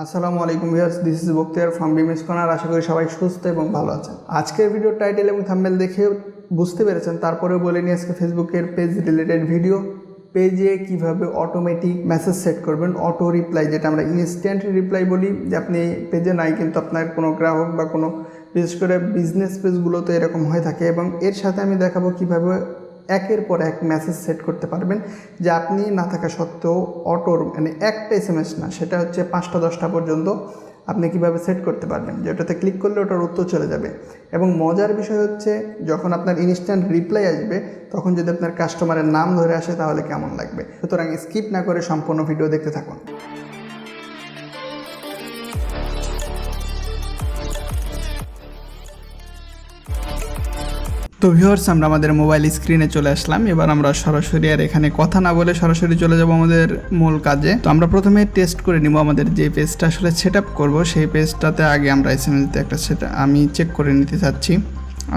আসসালামু আলাইকুম viewers, this is Bakhtiyar from বিমেস কর্নার। আশা করি সবাই সুস্থ এবং ভালো আছেন। আজকের ভিডিওর টাইটেল এবং থাম্বনেল দেখে বুঝতে পেরেছেন, তারপরে বলে নিয়ে আজকে ফেসবুকের পেজ রিলেটেড ভিডিও। পেজে কিভাবে অটোমেটিক মেসেজ সেট করবেন, অটো রিপ্লাই, যেটা আমরা ইনস্ট্যান্ট রিপ্লাই বলি। যে আপনি পেজে নাই কিন্তু আপনার কোনো গ্রাহক বা কোনো বিশেষ করে বিজনেস পেজগুলোতে এরকম হয়ে থাকে, এবং এর সাথে আমি দেখাবো কিভাবে একের পর এক মেসেজ সেট করতে পারবেন, যে আপনি না থাকা সত্ত্বেও অটোর মানে একটা SMS না, সেটা হচ্ছে 5টা 10টা পর্যন্ত আপনি কিভাবে সেট করতে পারবেন, যেটাতে ক্লিক করলে ওটার উত্তর চলে যাবে। এবং মজার বিষয় হচ্ছে, যখন আপনার ইনস্ট্যান্ট রিপ্লাই আসবে তখন যদি আপনার কাস্টমারের নাম ধরে আসে তাহলে কেমন লাগবে। সুতরাং স্কিপ না করে সম্পূর্ণ ভিডিও দেখতে থাকুন। তো ভিউয়ার্স, আমরা আমাদের মোবাইল স্ক্রিনে চলে আসলাম। এবার আমরা সরাসরি আর এখানে কথা না বলে সরাসরি চলে যাব আমাদের মূল কাজে। তো আমরা প্রথমে টেস্ট করে নিব আমাদের যে পেজটা আসলে সেট আপ করবো, সেই পেজটাতে আগে আমরা SMS দিতে একটা আমি চেক করে নিতে চাচ্ছি,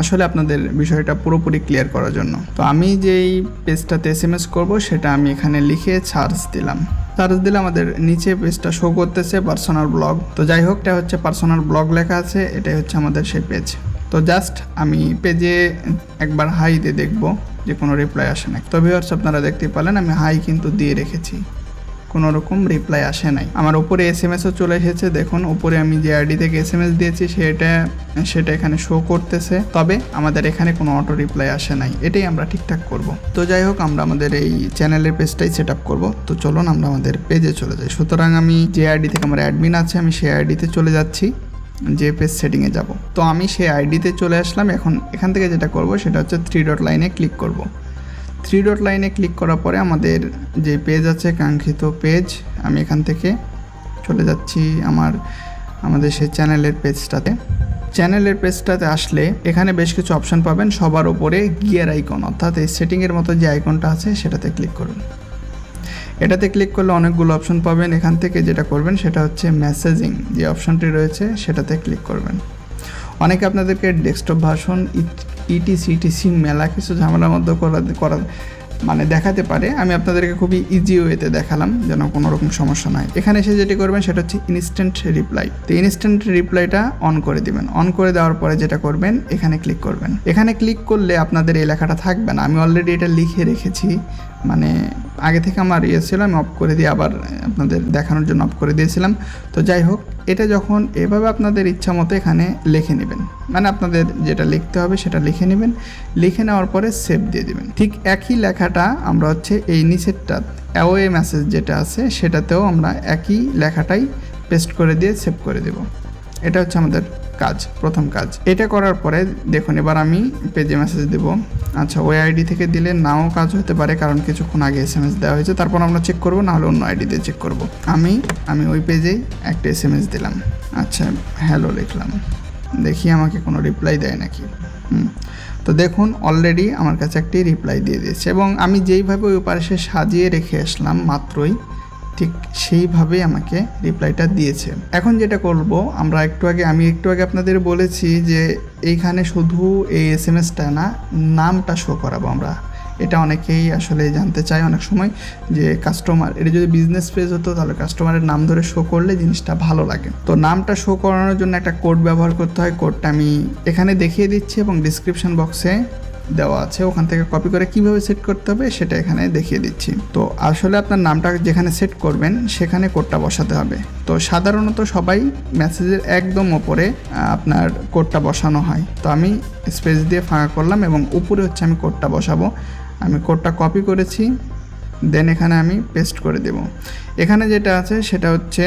আসলে আপনাদের বিষয়টা পুরোপুরি ক্লিয়ার করার জন্য। তো আমি যেই পেজটাতে SMS করব সেটা আমি এখানে লিখে সার্চ দিলাম। সার্চ দিলে আমাদের নিচে পেজটা শো করতেছে পার্সোনাল ব্লগ। তো যাই হোক, এটা হচ্ছে পার্সোনাল ব্লগ লেখা আছে, এটাই হচ্ছে আমাদের সেই পেজ। তো জাস্ট আমি পেজে একবার হাই দিয়ে দেখব যে কোনো রিপ্লাই আসে না। তো ভিউয়ার্স, আপনারা দেখতে পেলেন আমি হাই কিন্তু দিয়ে রেখেছি, কোনো রকম রিপ্লাই আসে নাই। আমার উপরে SMSও চলে এসেছে, দেখুন উপরে আমি যে আইডি থেকে SMS দিয়েছি সেটা এখানে শো করতেছে, তবে আমাদের এখানে কোনো অটো রিপ্লাই আসে নাই। এটাই আমরা ঠিকঠাক করব। তো যাই হোক, আমরা আমাদের এই চ্যানেলের পেজটাই সেট আপ করবো। তো চলুন আমরা আমাদের পেজে চলে যাই। সুতরাং আমি যে আইডি থেকে আমার অ্যাডমিন আছে, আমি সেই আইডিতে চলে যাচ্ছি, যে পেজ সেটিংয়ে যাব। তো আমি সেই আইডিতে চলে আসলাম। এখন এখান থেকে যেটা করব সেটা হচ্ছে 3 ডট লাইনে ক্লিক করব। 3 ডট লাইনে ক্লিক করার পরে আমাদের যে পেজ আছে কাঙ্ক্ষিত পেজ, আমি এখান থেকে চলে যাচ্ছি আমাদের সেই চ্যানেলের পেজটাতে। চ্যানেলের পেজটাতে আসলে এখানে বেশ কিছু অপশান পাবেন। সবার উপরে গিয়ার আইকন, অর্থাৎ এই সেটিংয়ের মতো যে আইকনটা আছে সেটাতে ক্লিক করুন। এটাতে ক্লিক করলে অনেকগুলো অপশন পাবেন। এখান থেকে যেটা করবেন সেটা হচ্ছে মেসেজিং যে অপশনটি রয়েছে সেটাতে ক্লিক করবেন। অনেকে আপনাদেরকে ডেস্কটপ ভার্সন ইটিসি মেলা কিছু ঝামেলার মধ্যে করা মানে দেখাতে পারে। আমি আপনাদেরকে খুবই ইজি ওয়েতে দেখালাম যেন কোনো রকম সমস্যা নয়। এখানে এসে যেটি করবেন সেটা হচ্ছে ইনস্ট্যান্ট রিপ্লাই। তো ইনস্ট্যান্ট রিপ্লাইটা অন করে দিবেন। অন করে দেওয়ার পরে যেটা করবেন, এখানে ক্লিক করবেন। এখানে ক্লিক করলে আপনাদের এই লেখাটা থাকবে না। আমি অলরেডি এটা লিখে রেখেছি, মানে আগে থেকে আমার ছিল, আমি অফ করে দিয়ে আবার আপনাদের দেখানোর জন্য অফ করে দিয়েছিলাম। তো যাই হোক, এটা যখন এভাবে আপনাদের ইচ্ছা মতো এখানে লিখে নেবেন, মানে আপনাদের যেটা লিখতে হবে সেটা লিখে নেবেন। লিখে নেওয়ার পরে সেভ দিয়ে দেবেন। ঠিক একই লেখাটা আমরা হচ্ছে এই নিচেরটা অ্যাওয়ে মেসেজ যেটা আছে সেটাতেও আমরা একই লেখাটাই পেস্ট করে দিয়ে সেভ করে দেব। এটা হচ্ছে আমাদের কাজ, প্রথম কাজ। এটা করার পরে দেখুন, এবার আমি পেজে মেসেজ দেব। আচ্ছা, ওই আইডি থেকে দিলে নাও কাজ হতে পারে, কারণ কিছুক্ষণ আগে SMS দেওয়া হয়েছে। তারপর আমরা চেক করব, নাহলে অন্য আইডি দিয়ে চেক করব। আমি ওই পেজেই একটা SMS দিলাম। আচ্ছা, হ্যালো লিখলাম, দেখি আমাকে কোনো রিপ্লাই দেয় নাকি। তো দেখুন, অলরেডি আমার কাছে একটি রিপ্লাই দিয়ে দিয়েছে, এবং আমি যেইভাবে ওই পাশে সাজিয়ে রেখে আসলাম মাত্রই, ঠিক সেইভাবেই আমাকে রিপ্লাইটা দিয়েছে। এখন যেটা করব, আমি একটু আগে আপনাদের বলেছি যে এইখানে শুধু এই SMSটা না, নামটা শো করাবো আমরা। এটা অনেকেই আসলে জানতে চায় অনেক সময়, যে কাস্টমার, এটা যদি বিজনেস পেজ হতো তাহলে কাস্টমারের নাম ধরে শো করলে জিনিসটা ভালো লাগে। তো নামটা শো করানোর জন্য একটা কোড ব্যবহার করতে হয়। কোডটা আমি এখানে দেখিয়ে দিচ্ছি এবং ডিসক্রিপশন বক্সে দেওয়া আছে, ওখান থেকে কপি করে কিভাবে সেট করতে হবে সেটা এখানে দেখিয়ে দিচ্ছি। তো আসলে আপনার নামটা যেখানে সেট করবেন সেখানে কোডটা বসাতে হবে। তো সাধারণত সবাই মেসেজের একদম ওপরে আপনার কোডটা বসানো হয়। তো আমি স্পেস দিয়ে ফাঁকা করলাম এবং উপরে হচ্ছে আমি কোডটা বসাবো। আমি কোডটা কপি করেছি, দেন এখানে আমি পেস্ট করে দেব। এখানে যেটা আছে সেটা হচ্ছে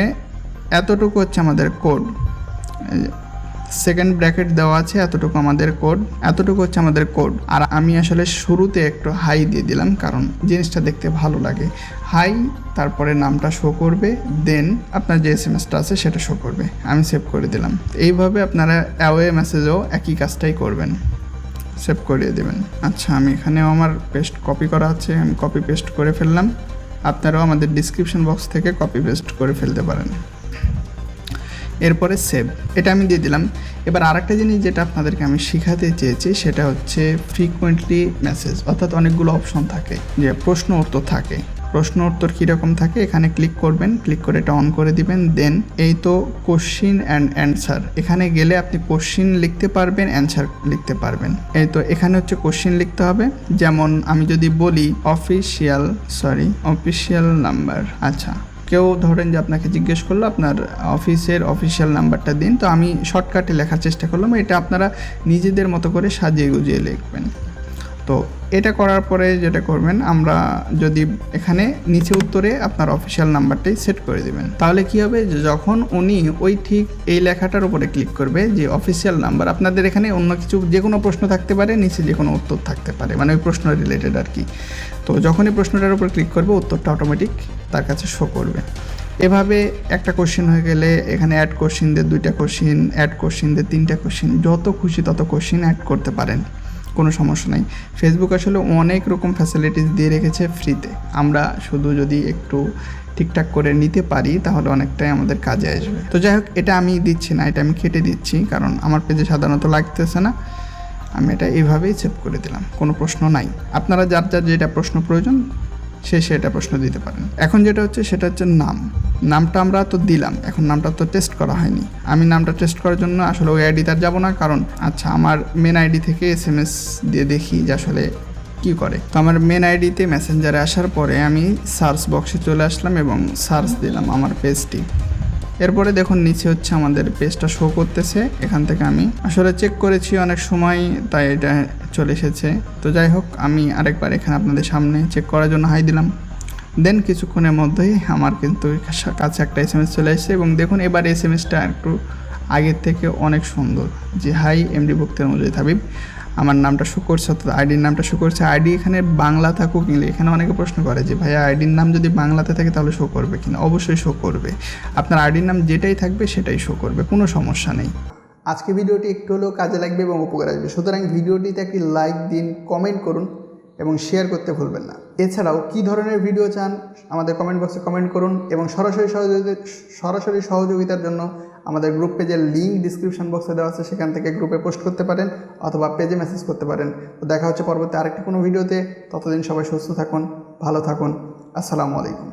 এতটুকু হচ্ছে আমাদের কোড, সেকেন্ড ব্র্যাকেট দেওয়া আছে, এতটুকু আমাদের কোড, এতটুকু হচ্ছে আমাদের কোড। আর আমি আসলে শুরুতে একটু হাই দিয়ে দিলাম, কারণ জিনিসটা দেখতে ভালো লাগে। হাই, তারপরে নামটা শো করবে, দেন আপনার যে SMSটা আছে সেটা শো করবে। আমি সেভ করে দিলাম। এইভাবে আপনারা অ্যাওয়ে মেসেজও একই কাজটাই করবেন, সেভ করিয়ে দেবেন। আচ্ছা, আমি এখানেও আমার পেস্ট কপি করা আছে, আমি কপি পেস্ট করে ফেললাম। আপনারাও আমাদের ডিসক্রিপশন বক্স থেকে কপি পেস্ট করে ফেলতে পারেন। এরপরে সেভ, এটা আমি দিয়ে দিলাম। এবার আরেকটা জিনিস যেটা আপনাদেরকে আমি শেখাতে চেয়েছি সেটা হচ্ছে ফ্রিকোয়েন্টলি মেসেজ, অর্থাৎ অনেকগুলো অপশন থাকে, যে প্রশ্ন উত্তর থাকে। প্রশ্ন উত্তর কীরকম থাকে এখানে ক্লিক করবেন, ক্লিক করে এটা অন করে দিবেন। দেন এই তো কোশ্চিন অ্যান্ড অ্যান্সার, এখানে গেলে আপনি কোশ্চিন লিখতে পারবেন, অ্যান্সার লিখতে পারবেন। এই তো এখানে হচ্ছে কোশ্চিন লিখতে হবে। যেমন আমি যদি বলি অফিসিয়াল নাম্বার, আচ্ছা কেউ ধরেন যে আপনাকে জিজ্ঞেস করলো আপনার অফিসের অফিসিয়াল নাম্বারটা দিন, তো আমি শর্টকাটে লেখার চেষ্টা করলাম। এটা আপনারা নিজেদের মতো করে সাজিয়ে গুজিয়ে লিখবেন। তো এটা করার পরে যেটা করবেন, আমরা যদি এখানে নিচে উত্তরে আপনার অফিসিয়াল নাম্বারটাই সেট করে দিবেন, তাহলে কি হবে যে যখন উনি ওই ঠিক এই লেখাটার উপরে ক্লিক করবে যে অফিসিয়াল নাম্বার, আপনাদের এখানে অন্য কিছু যে কোনো প্রশ্ন থাকতে পারে, নিচে যে কোনো উত্তর থাকতে পারে, মানে ওই প্রশ্ন রিলেটেড আর কি। তো যখনই প্রশ্নটার উপর ক্লিক করবে উত্তরটা অটোমেটিক তার কাছে শো করবে। এভাবে একটা কোশ্চেন হয়ে গেলে এখানে অ্যাড কোশ্চিন দিয়ে 2টা কোশ্চিন, অ্যাড কোশ্চিন দিয়ে 3টা কোশ্চিন, যত খুশি তত কোশ্চিন অ্যাড করতে পারেন, কোনো সমস্যা নেই। ফেসবুক আসলে অনেক রকম ফ্যাসিলিটিস দিয়ে রেখেছে ফ্রিতে, আমরা শুধু যদি একটু ঠিকঠাক করে নিতে পারি তাহলে অনেকটাই আমাদের কাজে আসবে। তো যাই হোক, এটা আমি দিচ্ছি না, এটা আমি কেটে দিচ্ছি, কারণ আমার পেজে সাধারণত লাগতেছে না। আমি এটা এইভাবেই সেভ করে দিলাম, কোনো প্রশ্ন নাই। আপনারা যার যার যেটা প্রশ্ন প্রয়োজন সেটা প্রশ্ন দিতে পারেন। এখন যেটা হচ্ছে সেটা হচ্ছে নামটা আমরা তো দিলাম, এখন নামটা তো টেস্ট করা হয়নি। আমি নামটা টেস্ট করার জন্য আসলে ওই আইডি তার যাবো না, কারণ আচ্ছা আমার মেন আইডি থেকে SMS দিয়ে দেখি যে আসলে কী করে। তো আমার মেন আইডিতে মেসেঞ্জারে আসার পরে আমি সার্চ বক্সে চলে আসলাম এবং সার্চ দিলাম আমার পেজটি। এরপরে দেখুন নিচে হচ্ছে আমাদের পেজটা শো করতেছে। এখান থেকে আমি আসলে চেক করেছি অনেক সময়, তাই এটা চলে এসেছে। তো যাই হোক, আমি আরেকবার এখানে আপনাদের সামনে চেক করার জন্য হাই দিলাম। দেন কিছুক্ষণের মধ্যেই আমার কিন্তু কাছে একটা SMS চলে এসেছে এবং দেখুন এবার SMSটা একটু আগের থেকে অনেক সুন্দর, যে হাই এমডি বক্তের মজুদ হাবিব, আমার নামটা শো করছে, অর্থাৎ আইডির নামটা শো করছে। আইডি এখানে বাংলা থাকুক ইংলিশ, এখানে অনেকে প্রশ্ন করে যে ভাইয়া আইডির নাম যদি বাংলাতে থাকে তাহলে শো করবে কিনা। অবশ্যই শো করবে, আপনার আইডির নাম যেটাই থাকবে সেটাই শো করবে, কোনো সমস্যা নেই। আজকে ভিডিওটি একটু হলেও কাজে লাগবে এবং উপকার আসবে, সুতরাং ভিডিওটিতে একটি লাইক দিন, কমেন্ট করুন এবং শেয়ার করতে ভুলবেন না। এছাড়াও কী ধরনের ভিডিও চান আমাদের কমেন্ট বক্সে কমেন্ট করুন এবং সরাসরি সহযোগিতার জন্য আমাদের গ্রুপ পেজের লিঙ্ক ডিসক্রিপশন বক্সে দেওয়া আছে, সেখান থেকে গ্রুপে পোস্ট করতে পারেন অথবা পেজে মেসেজ করতে পারেন। তো দেখা হচ্ছে পরবর্তী আরেকটি কোনো ভিডিওতে। ততদিন সবাই সুস্থ থাকুন, ভালো থাকুন। আসসালামু আলাইকুম।